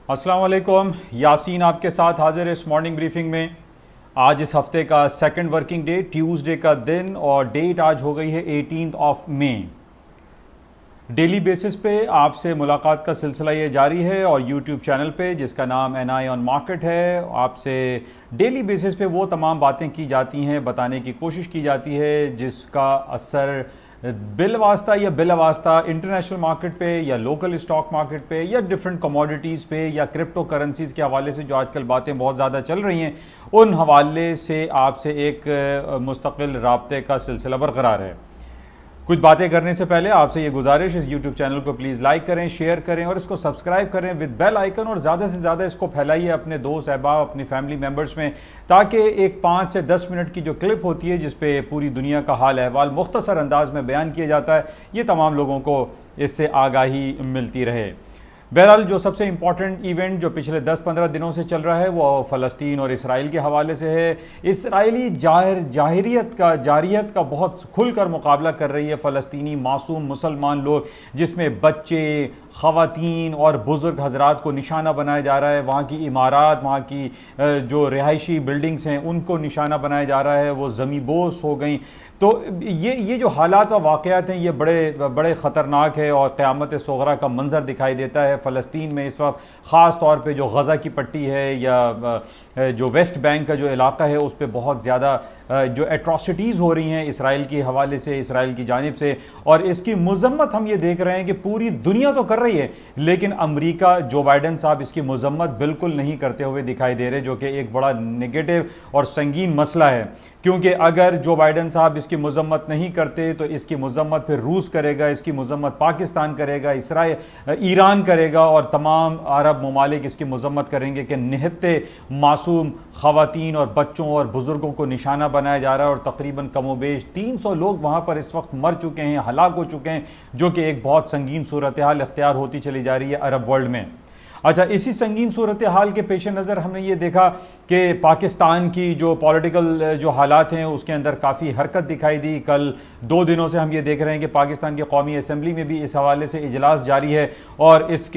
अस्सलाम वालेकुम, यासीन आपके साथ हाजिर है इस मॉर्निंग ब्रीफिंग में। आज इस हफ्ते का सेकंड वर्किंग डे, ट्यूसडे का दिन, और डेट आज हो गई है 18 मई। डेली बेसिस पे आपसे मुलाकात का सिलसिला ये जारी है और यूट्यूब चैनल पे जिसका नाम NI ऑन मार्केट है, आपसे डेली बेसिस पे वो तमाम बातें की जाती हैं, बताने की कोशिश की जाती है जिसका असर बिलवास्ता या बिलावास्ता इंटरनेशनल मार्केट पे या लोकल स्टॉक मार्केट पे या डिफरेंट कमोडिटीज़ पे या क्रिप्टो करेंसीज के हवाले से जो आजकल बातें बहुत ज़्यादा चल रही हैं, उन हवाले से आपसे एक मुस्तकिल राब्ते का सिलसिला बरकरार है। कुछ बातें करने से पहले आपसे ये गुजारिश, इस YouTube चैनल को प्लीज़ लाइक करें, शेयर करें और इसको सब्सक्राइब करें विद बेल आइकन, और ज़्यादा से ज़्यादा इसको फैलाइए अपने दोस्त अहबाब, अपनी फैमिली मेम्बर्स में, ताकि एक 5 से 10 मिनट की जो क्लिप होती है जिस पे पूरी दुनिया का हाल अहवाल मुख्तसर अंदाज में बयान किया जाता है, ये तमाम लोगों को इससे आगाही मिलती रहे। बहरहाल जो सबसे इंपॉर्टेंट इवेंट जो पिछले 10-15 दिनों से चल रहा है वो फ़लस्तीन और इसराइल के हवाले से है। इसराइली जारियत का बहुत खुलकर मुकाबला कर रही है फ़लस्तीनी मासूम मुसलमान लोग, जिसमें बच्चे, ख़वातीन और बुज़ुर्ग हजरात को निशाना बनाया जा रहा है। वहाँ की इमारत, वहाँ की जो रिहायशी बिल्डिंग्स हैं उनको निशाना बनाया जा रहा है, वो ज़मींबोस हो गई। तो ये जो हालात व वाक़यात हैं ये बड़े ख़तरनाक है और क़यामत सुग़रा का मंजर दिखाई देता है फ़लस्तीन में इस वक्त। ख़ास तौर पे जो गज़ा की पट्टी है या जो वेस्ट बैंक का जो इलाका है उस पर बहुत ज़्यादा जो एट्रॉसिटीज़ हो रही हैं इसराइल के हवाले से, इसराइल की जानिब से, और इसकी मज़म्मत हम ये देख रहे हैं कि पूरी दुनिया तो कर रही है, लेकिन अमेरिका, जो बाइडन साहब इसकी मज़म्मत बिल्कुल नहीं करते हुए दिखाई दे रहे, जो कि एक बड़ा नेगेटिव और संगीन मसला है। क्योंकि अगर जो बाइडन साहब इसकी मज़म्मत नहीं करते तो इसकी मज़म्मत फिर रूस करेगा, इसकी मज़म्मत पाकिस्तान करेगा, ईरान करेगा, और तमाम अरब ममालिक इसकी मज़म्मत करेंगे कि निहत्ते मासूम ख़वातीन और बच्चों और बुज़ुर्गों को निशाना बनाया जा रहा है। और तकरीबन कमोबेश 300 लोग वहाँ पर इस वक्त मर चुके हैं, हलाक हो चुके हैं, जो कि एक बहुत संगीन सूरत हाल इख्तियार होती चली जा रही है अरब वर्ल्ड में। अच्छा, इसी संगीन सूरत हाल के पेश नज़र हमने ये देखा कि पाकिस्तान की जो पॉलिटिकल जो हालात हैं उसके अंदर काफ़ी हरकत दिखाई दी। कल 2 दिनों से हम ये देख रहे हैं कि पाकिस्तान की कौमी असम्बली में भी इस हवाले से इजलास जारी है और इस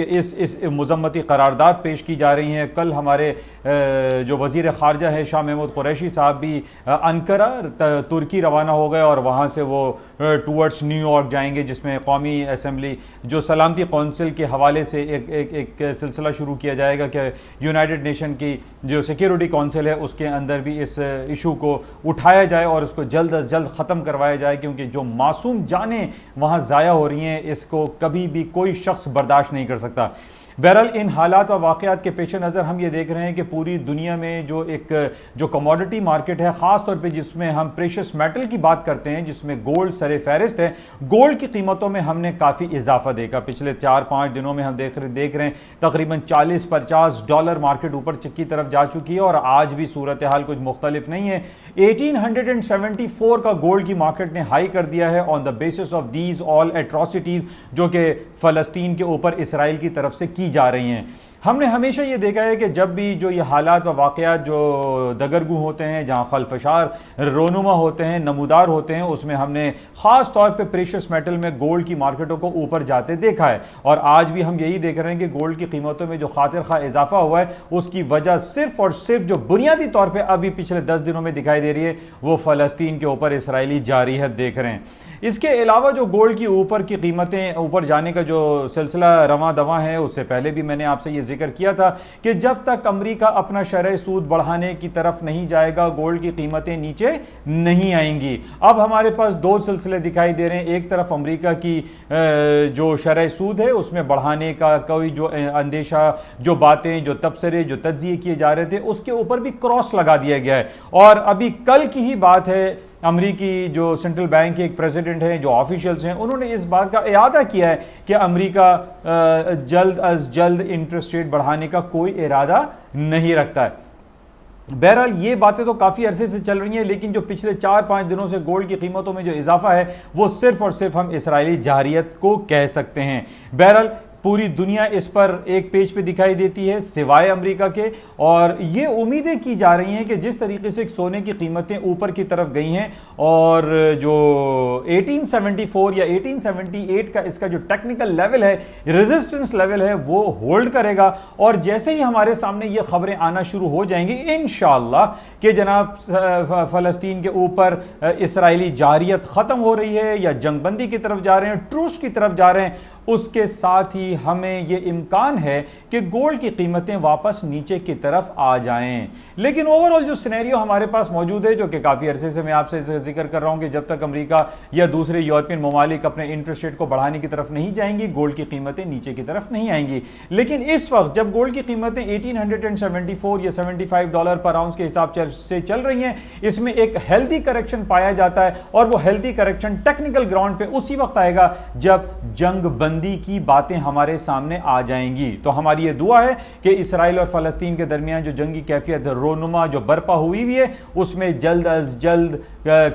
मज़म्मती करारदाद पेश की जा रही हैं। कल हमारे जो वज़ीर ख़ारजा है शाह महमूद कुरैशी साहब भी अंकारा तुर्की रवाना हो गए और वहाँ से वो टूवर्ड्स न्यूयॉर्क जाएंगे, जिसमें कौमी असम्बली जो सलामती कौंसिल के हवाले से एक सिलसिला शुरू किया जाएगा कि यूनाइटेड नेशन की जो सिक्योरिटी काउंसिल है उसके अंदर भी इस इशू को उठाया जाए और उसको जल्द अज जल्द ख़त्म करवाया जाए, क्योंकि जो मासूम जानें वहाँ ज़ाया हो रही हैं इसको कभी भी कोई शख्स बर्दाश्त नहीं कर सकता। बहरहाल इन हालात व वाक़यात के पेश नज़र हम ये देख रहे हैं कि पूरी दुनिया में जो कमोडिटी मार्केट है, ख़ास तौर पे जिसमें हम प्रेशियस मेटल की बात करते हैं, जिसमें गोल्ड सरे फहरिस्त है, गोल्ड की कीमतों में हमने काफ़ी इजाफा देखा। पिछले 4-5 दिनों में हम देख रहे हैं तकरीबन $40-50 मार्केट ऊपर की तरफ जा चुकी है और आज भी सूरत हाल कुछ मुख्तलिफ नहीं है। 1874 का गोल्ड की मार्केट ने हाई कर दिया है on the basis of these all atrocities जो कि फ़लस्तीन के ऊपर इसराइल की तरफ से की जा रही हैं। हमने हमेशा ये देखा है कि जब भी जो ये हालात व वाक़यात जो दगरगू होते हैं, जहाँ खलफशार रोनुमा होते हैं, नमूदार होते हैं, उसमें हमने ख़ास तौर पे प्रेशियस मेटल में गोल्ड की मार्केटों को ऊपर जाते देखा है। और आज भी हम यही देख रहे हैं कि गोल्ड की कीमतों में जो खातिर खा इजाफा हुआ है उसकी वजह सिर्फ और सिर्फ जो बुनियादी तौर पर अभी पिछले 10 दिनों में दिखाई दे रही है वो फ़लस्तीन के ऊपर इसराइली जारियत देख रहे हैं। इसके अलावा जो गोल्ड की ऊपर की कीमतें ऊपर जाने का जो सिलसिला रवां दवां है, उससे पहले भी मैंने आपसे ये जिक्र किया था कि जब तक अमेरिका अपना शरह सूद बढ़ाने की तरफ नहीं जाएगा गोल्ड की कीमतें नीचे नहीं आएंगी। अब हमारे पास 2 सिलसिले दिखाई दे रहे हैं। एक तरफ अमेरिका की जो शरह सूद है उसमें बढ़ाने का कोई जो अंदेशा, जो बातें, जो तबसरे, जो तज्जिए किए जा रहे थे उसके ऊपर भी क्रॉस लगा दिया गया है। और अभी कल की ही बात है, अमरीकी जो सेंट्रल बैंक के एक प्रेसिडेंट हैं, जो ऑफिशियल्स हैं, उन्होंने इस बात का इरादा किया है कि अमेरिका जल्द अज जल्द इंटरेस्ट रेट बढ़ाने का कोई इरादा नहीं रखता है। बहरहाल ये बातें तो काफ़ी अरसे से चल रही हैं, लेकिन जो पिछले 4-5 दिनों से गोल्ड की कीमतों में जो इजाफा है वो सिर्फ और सिर्फ हम इसराइली जारियत को कह सकते हैं। बहरहाल पूरी दुनिया इस पर एक पेज पे दिखाई देती है सिवाय अमेरिका के। और ये उम्मीदें की जा रही हैं कि जिस तरीके से सोने की कीमतें ऊपर की तरफ गई हैं और जो 1874 या 1878 का इसका जो टेक्निकल लेवल है, रेजिस्टेंस लेवल है, वो होल्ड करेगा। और जैसे ही हमारे सामने ये खबरें आना शुरू हो जाएंगी इंशाअल्लाह कि जनाब फलस्तीन के ऊपर इसराइली जारियत खत्म हो रही है या जंगबंदी की तरफ जा रहे हैं, ट्रूस की तरफ जा रहे हैं, उसके साथ ही हमें यह इम्कान है कि गोल्ड की कीमतें वापस नीचे की तरफ आ जाएं। लेकिन ओवरऑल जो सिनेरियो हमारे पास मौजूद है, जो कि काफ़ी अरसे से मैं आपसे जिक्र कर रहा हूं कि जब तक अमेरिका या दूसरे यूरोपियन ममालिक अपने इंटरेस्ट रेट को बढ़ाने की तरफ नहीं जाएंगी, गोल्ड की कीमतें नीचे की तरफ नहीं आएंगी। लेकिन इस वक्त जब गोल्ड की कीमतें 1874 या $75 पर आउंस के हिसाब से चल रही हैं, इसमें एक हेल्दी करेक्शन पाया जाता है। और वो हेल्दी करेक्शन टेक्निकल ग्राउंड पे उसी वक्त आएगा जब जंग बंदी की बातें हमारे सामने आ जाएंगी। तो हमारी ये दुआ है कि इसराइल और फलस्तीन के दरमियान जो जंगी कैफियत रोनुमा जो बर्पा हुई भी है, उसमें जल्द अज जल्द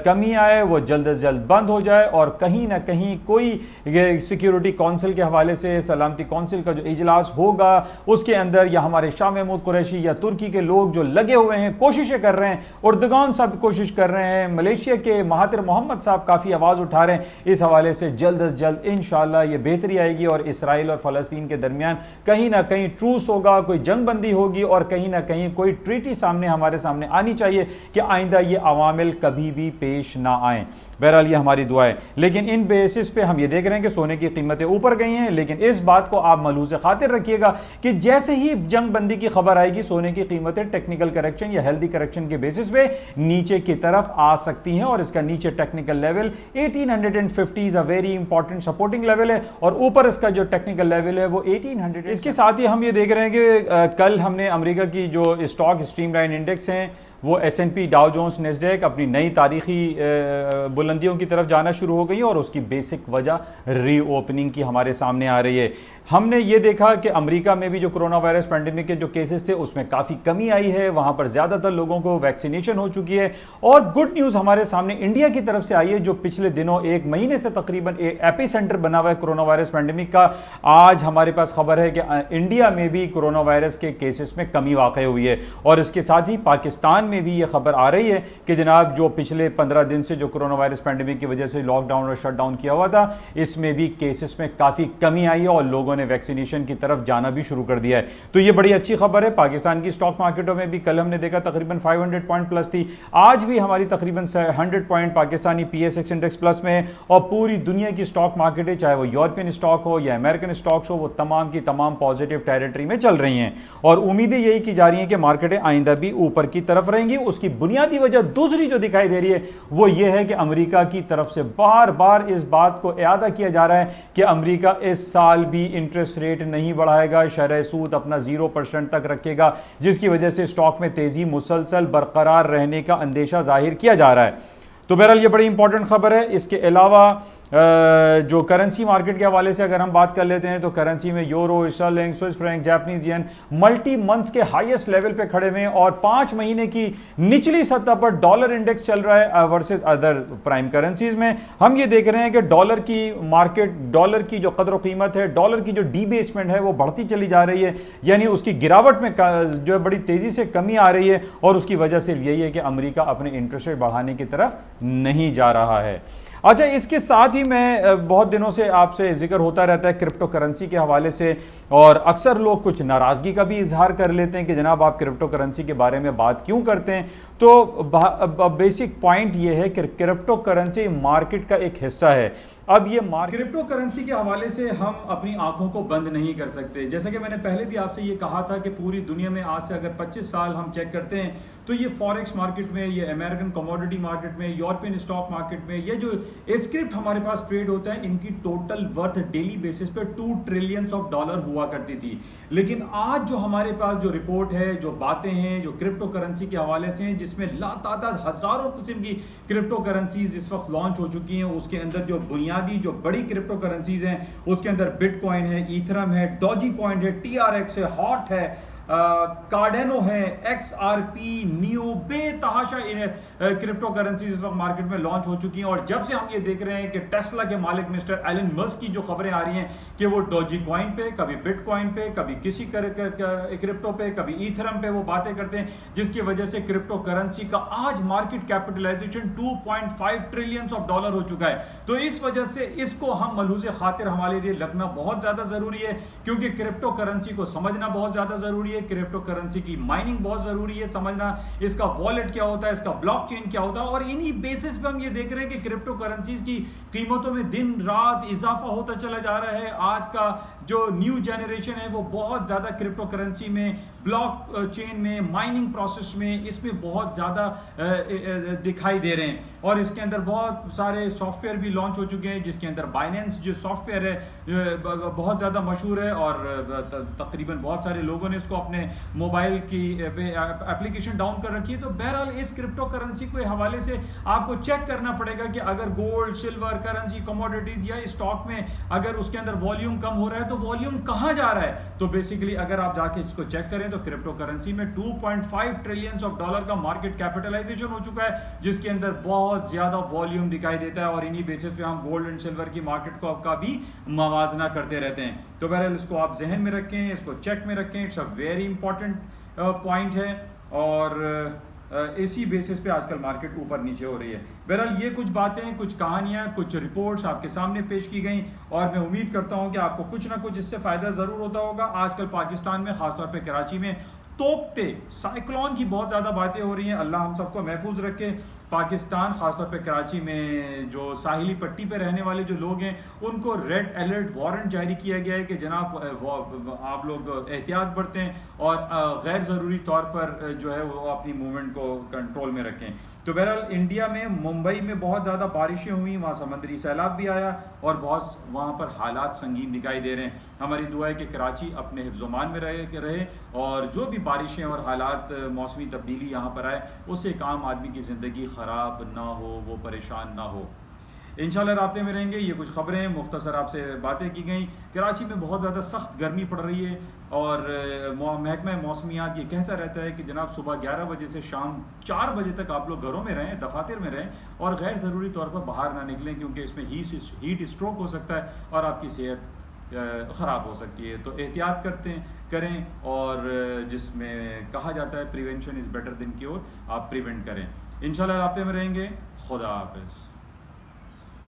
कमी आए, वो जल्द अज जल्द बंद हो जाए और कहीं ना कहीं कोई सिक्योरिटी काउंसिल के हवाले से सलामती काउंसिल का जो इजलास होगा उसके अंदर या हमारे शाह महमूद कुरैशी या तुर्की के लोग जो लगे हुए हैं, कोशिशें कर रहे हैं, उर्दगान साहब कोशिश कर रहे हैं, मलेशिया के महातिर मोहम्मद साहब काफ़ी आवाज़ उठा रहे हैं, इस हवाले से जल्द अज जल्द इंशाअल्लाह ये बेहतरी आएगी और इसराइल और फलस्तीन के दरमियान कहीं ना कहीं ट्रूस होगा, कोई जंग बंदी होगी और कहीं ना कहीं कोई ट्रीटी सामने हमारे सामने आनी चाहिए कि आइंदा ये अवामिल कभी भी पेश ना आए। बहरहाल ये हमारी दुआ है। लेकिन इन बेसिस पे हम ये देख रहे हैं कि सोने की कीमतें ऊपर गई हैं, लेकिन इस बात को आप मलूज़ खातिर रखिएगा कि जैसे ही जंग बंदी की खबर आएगी, सोने की कीमतें टेक्निकल करेक्शन या हेल्दी करेक्शन के बेसिस पे नीचे की तरफ आ सकती हैं और इसका नीचे technical level 1850 very important supporting level है और ऊपर इसका जो टेक्निकल लेवल है वो 1800। इसके साथ ही हम ये देख रहे हैं कि कल हमने अमेरिका की जो स्टॉक स्ट्रीमलाइन इंडेक्स हैं वो S&P, डाउ जोन्स, नेस्डैक अपनी नई तारीखी बुलंदियों की तरफ जाना शुरू हो गई और उसकी बेसिक वजह रीओपनिंग की हमारे सामने आ रही है। हमने ये देखा कि अमेरिका में भी जो कोरोना वायरस पैंडेमिक के जो केसेस थे उसमें काफ़ी कमी आई है, वहाँ पर ज़्यादातर लोगों को वैक्सीनेशन हो चुकी है। और गुड न्यूज़ हमारे सामने इंडिया की तरफ से आई है, जो पिछले दिनों एक महीने से तकरीबन एपी सेंटर बना हुआ है कोरोना वायरस पैंडेमिक का। आज हमारे पास खबर है कि इंडिया में भी कोरोना वायरस के केसेस में कमी वाक़ हुई है और इसके साथ ही पाकिस्तान में भी ये खबर आ रही है कि जनाब जो पिछले 15 दिन से जो कोरोना वायरस पैंडेमिक की वजह से लॉकडाउन और शटडाउन किया हुआ था, इसमें भी केसेस में काफ़ी कमी आई है और लोगों ने वैक्सीनेशन की तरफ जाना भी शुरू कर दिया है। तो ये बड़ी अच्छी खबर है। पाकिस्तान की स्टॉक मार्केटों में भी कल हमने देखा तकरीबन 500 पॉइंट प्लस थी, आज भी हमारी तकरीबन 100 point Pakistani PSX index plus में है और पूरी दुनिया की स्टॉक मार्केटें, चाहे वो यूरोपियन स्टॉक हो या अमेरिकन स्टॉक्स हो, वो तमाम की तमाम पॉजिटिव टेरिटरी में चल रही हैं और उम्मीदें यही की जा रही हैं कि मार्केटें आइंदा भी ऊपर की तरफ रहेंगी। उसकी बुनियादी वजह दूसरी जो दिखाई दे रही है वो ये है कि अमेरिका की तरफ से बार बार इस बात को इयादा किया जा रहा है कि अमेरिका इस साल भी इंटरेस्ट रेट नहीं बढ़ाएगा, शरह सूद अपना 0% तक रखेगा, जिसकी वजह से स्टॉक में तेजी मुसलसल बरकरार रहने का अंदेशा जाहिर किया जा रहा है। तो बहरहाल ये बड़ी इंपॉर्टेंट खबर है। इसके अलावा जो करेंसी मार्केट के हवाले से अगर हम बात कर लेते हैं तो करेंसी में euro, sterling, Swiss franc, Japanese yen multi months के हाईएस्ट लेवल पे खड़े हुए हैं और 5 महीने की निचली सतह पर डॉलर इंडेक्स चल रहा है वर्सेस अदर प्राइम करेंसीज में। हम ये देख रहे हैं कि डॉलर की मार्केट, डॉलर की जो कदर कीमत है, डॉलर की जो डीबेसमेंट है वो बढ़ती चली जा रही है, यानी उसकी गिरावट में जो बड़ी तेजी से कमी आ रही है और उसकी वजह सिर्फ यही है कि अमेरिका अपने इंटरेस्ट रेट बढ़ाने की तरफ नहीं जा रहा है। अच्छा, इसके साथ ही मैं बहुत दिनों से आपसे जिक्र होता रहता है क्रिप्टो करेंसी के हवाले से और अक्सर लोग कुछ नाराज़गी का भी इजहार कर लेते हैं कि जनाब आप क्रिप्टो करेंसी के बारे में बात क्यों करते हैं। तो बेसिक पॉइंट ये है कि क्रिप्टो करेंसी मार्केट का एक हिस्सा है। अब ये क्रिप्टो करेंसी के हवाले से हम अपनी आंखों को बंद नहीं कर सकते। जैसा कि मैंने पहले भी आपसे ये कहा था कि पूरी दुनिया में आज से अगर 25 साल हम चेक करते हैं तो ये फॉरेक्स मार्केट में, ये अमेरिकन कमोडिटी मार्केट में, यूरोपियन स्टॉक मार्केट में, ये जो स्क्रिप्ट हमारे पास ट्रेड होता है, इनकी टोटल वर्थ डेली बेसिस पे $2 ट्रिलियन हुआ करती थी। लेकिन आज जो हमारे पास जो रिपोर्ट है, जो बातें हैं, जो क्रिप्टो करेंसी के हवाले से हैं, जिसमें लातादाद हजारों किस्म की क्रिप्टो करेंसीज इस वक्त लॉन्च हो चुकी हैं, उसके अंदर जो बुनियादी जो बड़ी क्रिप्टो करेंसीज हैं उसके अंदर बिटकॉइन है, ईथरम है, डॉजी कॉइन है, TRX है, हॉट है, कार्डेनो है, XRP, नियो, बेतहाशा क्रिप्टो करेंसी इस वक्त मार्केट में लॉन्च हो चुकी हैं। और जब से हम ये देख रहे हैं कि टेस्ला के मालिक मिस्टर एलन मस्क की जो खबरें आ रही हैं कि वो डॉजी कॉइन पे, कभी बिटकॉइन पे, कभी किसी क्रिप्टो पे, कभी ईथरम पे वो बातें करते हैं, जिसकी वजह से क्रिप्टो करेंसी का आज मार्केट कैपिटलाइजेशन $2.5 ट्रिलियन हो चुका है। तो इस वजह से इसको हम मलहूज़ खातिर हमारे लिए लगना बहुत ज्यादा जरूरी है, क्योंकि क्रिप्टो करेंसी को समझना बहुत ज्यादा जरूरी है। क्रिप्टो करेंसी की माइनिंग बहुत जरूरी है समझना, इसका वॉलेट क्या होता है, इसका ब्लॉकचेन क्या होता है। और इन्हीं बेसिस पे हम ये देख रहे हैं कि क्रिप्टो करेंसीज की कीमतों में दिन रात इजाफा होता चला जा रहा है। आज का जो न्यू जनरेशन है वो बहुत ज्यादा क्रिप्टो करेंसी में, ब्लॉक चेन में, माइनिंग प्रोसेस में, इसमें बहुत ज्यादा दिखाई दे रहे हैं। और इसके अंदर बहुत सारे सॉफ्टवेयर भी लॉन्च हो चुके हैं, जिसके अंदर बाइनेंस जो सॉफ्टवेयर है बहुत ज्यादा मशहूर है और तकरीबन बहुत सारे लोगों ने इसको अपने मोबाइल की एप्लीकेशन डाउन कर रखी है। तो बहरहाल इस क्रिप्टो करेंसी के हवाले से आपको चेक करना पड़ेगा कि अगर गोल्ड, सिल्वर, करेंसी, कमोडिटीज या स्टॉक में अगर उसके अंदर वॉल्यूम कम हो रहा है तो वॉल्यूम कहां जा रहा है। तो बेसिकली अगर आप जाके इसको चेक करें तो क्रिप्टो करेंसी में $2.5 ट्रिलियन का मार्केट कैपिटलाइजेशन हो चुका है, जिसके अंदर बहुत ज्यादा वॉल्यूम दिखाई देता है। और इन्हीं बेसिस पे हम गोल्ड एंड सिल्वर की मार्केट को का भी मवाजना करते रहते हैं। तो बहरहाल इसको आप जहन में रखें, इसको चेक में रखें, it's a very important point है। और इसी बेसिस पे आजकल मार्केट ऊपर नीचे हो रही है। बहरहाल ये कुछ बातें, कुछ कहानियां, कुछ रिपोर्ट्स आपके सामने पेश की गई और मैं उम्मीद करता हूं कि आपको कुछ ना कुछ इससे फायदा जरूर होता होगा। आजकल पाकिस्तान में, खासतौर पे कराची में तोकते साइक्लोन की बहुत ज़्यादा बातें हो रही हैं। अल्लाह हम सबको महफूज रखे। पाकिस्तान खासतौर पे कराची में जो साहिली पट्टी पे रहने वाले जो लोग हैं उनको रेड अलर्ट वारंट जारी किया गया है कि जनाब आप लोग एहतियात बरतें और गैर ज़रूरी तौर पर जो है वो अपनी मूवमेंट को कंट्रोल में रखें। तो बहरहाल इंडिया में, मुंबई में बहुत ज़्यादा बारिशें हुई, वहाँ समंदरी सैलाब भी आया और बहुत वहाँ पर हालात संगीन दिखाई दे रहे हैं। हमारी दुआ है कि कराची अपने हिफ्ज़-ओ-मान में रहे और जो भी बारिशें और हालात मौसमी तब्दीली यहाँ पर आए उससे एक आम आदमी की ज़िंदगी ख़राब ना हो, वो परेशान ना हो। इंशाल्लाह राब्ते में रहेंगे। ये कुछ खबरें मुख्तसर आपसे बातें की गई। कराची में बहुत ज़्यादा सख्त गर्मी पड़ रही है और महकमा मौसमियात ये कहता रहता है कि जनाब सुबह 11 बजे से शाम 4 बजे तक आप लोग घरों में रहें, दफातर में रहें और गैर ज़रूरी तौर पर बाहर ना निकलें, क्योंकि इसमें हीट स्ट्रोक हो सकता है और आपकी सेहत ख़राब हो सकती है। तो एहतियात करें और जिसमें कहा जाता है prevention is better than cure, आप प्रिवेंट करें। इंशाल्लाह राब्ते में रहेंगे। खुदा हाफ़िज़।